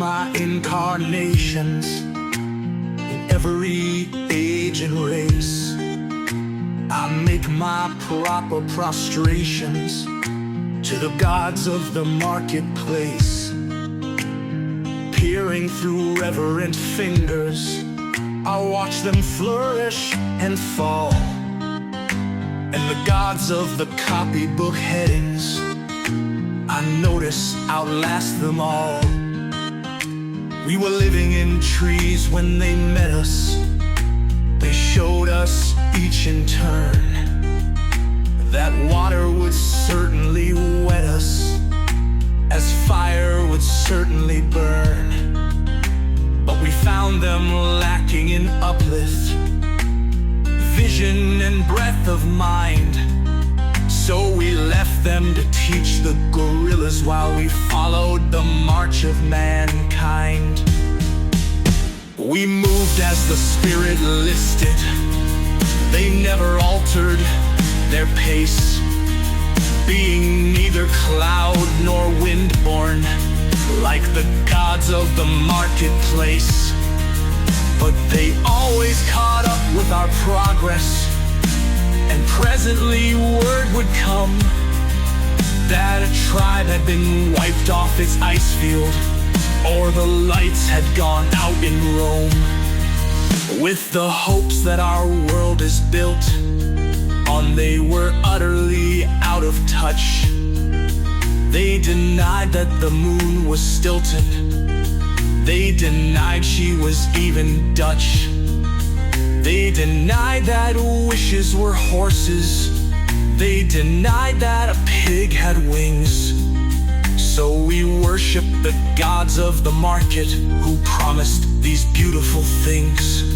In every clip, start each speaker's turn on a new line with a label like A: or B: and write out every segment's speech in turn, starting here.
A: my incarnations in every age and race. I make my proper prostrations to the gods of the marketplace. Peering through reverent fingers, I watch them flourish and fall. And the gods of the copybook headings, I notice outlast them all. We were living in trees when they met us. They showed us each in turn that water would certainly wet us, as fire would certainly burn. But we found them lacking in uplift, vision and breadth of mind. So we left them to teach the gorillas while we followed the march of mankind. We moved as the spirit listed. They never altered their pace, being neither cloud nor wind-born, like the gods of the marketplace. But they always caught up with our progress, and presently word would come that a tribe had been wiped off its ice field, or the lights had gone out in Rome. With the hopes that our world is built on, they were utterly out of touch. They denied that the moon was stilted. They denied she was even Dutch. They denied that wishes were horses. They denied that a pig had wings. So we worship the gods of the market who promised these beautiful things.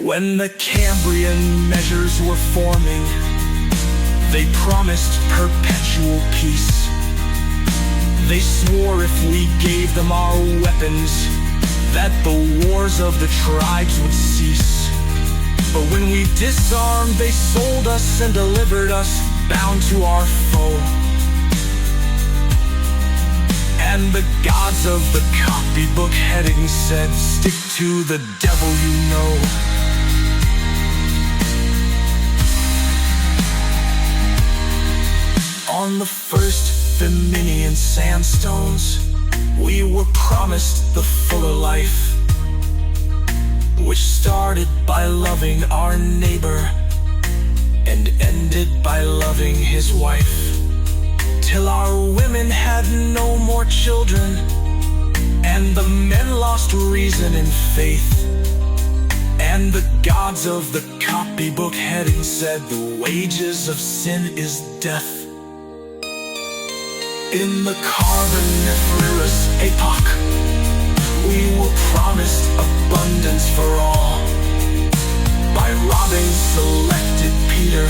A: When the Cambrian measures were forming, they promised perpetual peace. They swore if we gave them our weapons, that the wars of the tribes would cease. But when we disarmed, they sold us and delivered us, bound to our foe. And the gods of the copybook headings said, stick to the devil you know. On the first Feminian sandstones, we were promised the fuller life, which started by loving our neighbor and ended by loving his wife, till our women had no more children, and the men lost reason and faith. And the gods of the copybook heading said, the wages of sin is death. In the Carboniferous epoch, we were promised abundance for all, by robbing selected Peter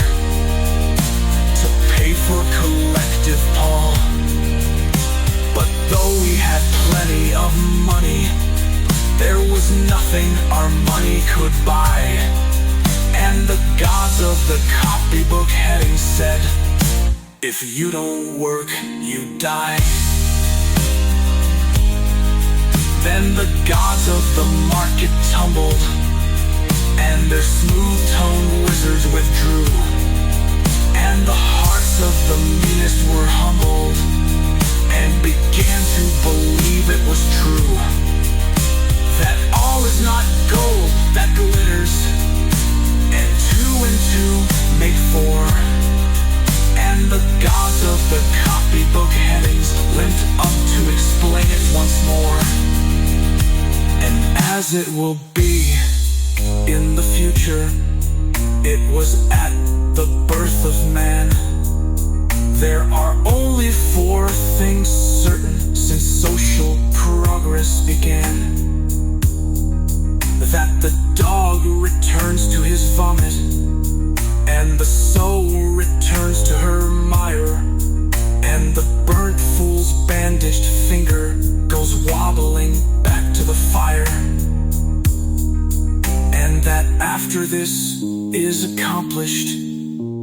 A: to pay for collective Paul. But though we had plenty of money, there was nothing our money could buy. And the gods of the copybook heading said, if you don't work, you die. Then the gods of the market tumbled, and their smooth-toned wizards withdrew, and the hearts of the meanest were humbled, and began to believe it was true, that all is not gold that glitters, and two make four. And the gods of the copybook headings went up to explain it once more. And as it will be in the future, it was at the birth of man. There are only 4 things certain since social progress began: that the dog returns to his vomit, and the soul returns to her mire, and the burnt fool's bandaged finger goes wobbling back to the fire. And that after this is accomplished,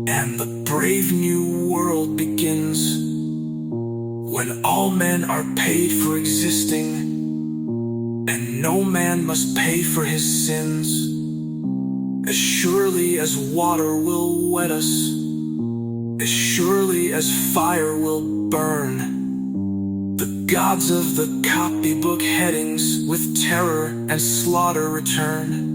A: and the brave new world begins, When all men are paid for existing, and no man must pay for his sins, as surely as water will wet us, as surely as fire will burn, the gods of the copybook headings with terror and slaughter return.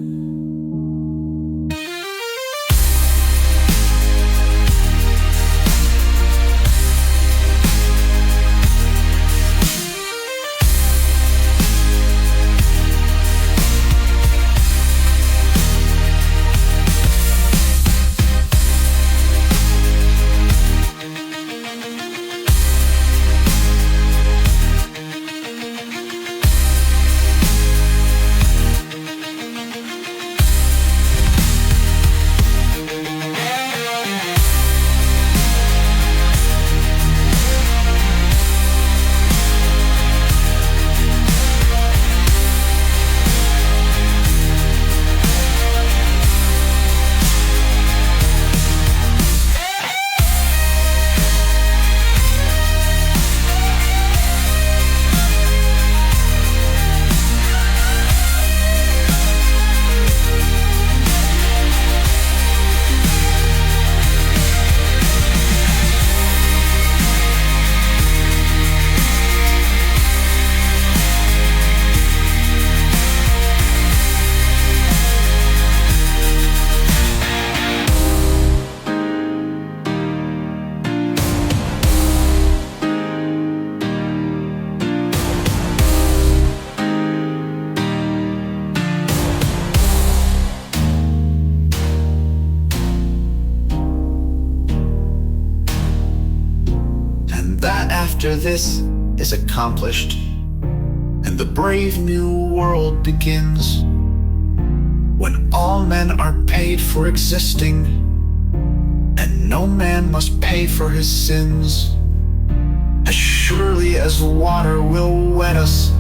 B: After this is accomplished, and the brave new world begins, when all men are paid for existing, and no man must pay for his sins, as surely as water will wet us,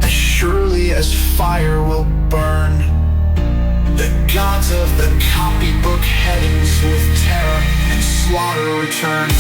B: as surely as fire will burn, the gods of the copybook headings with terror and slaughter return.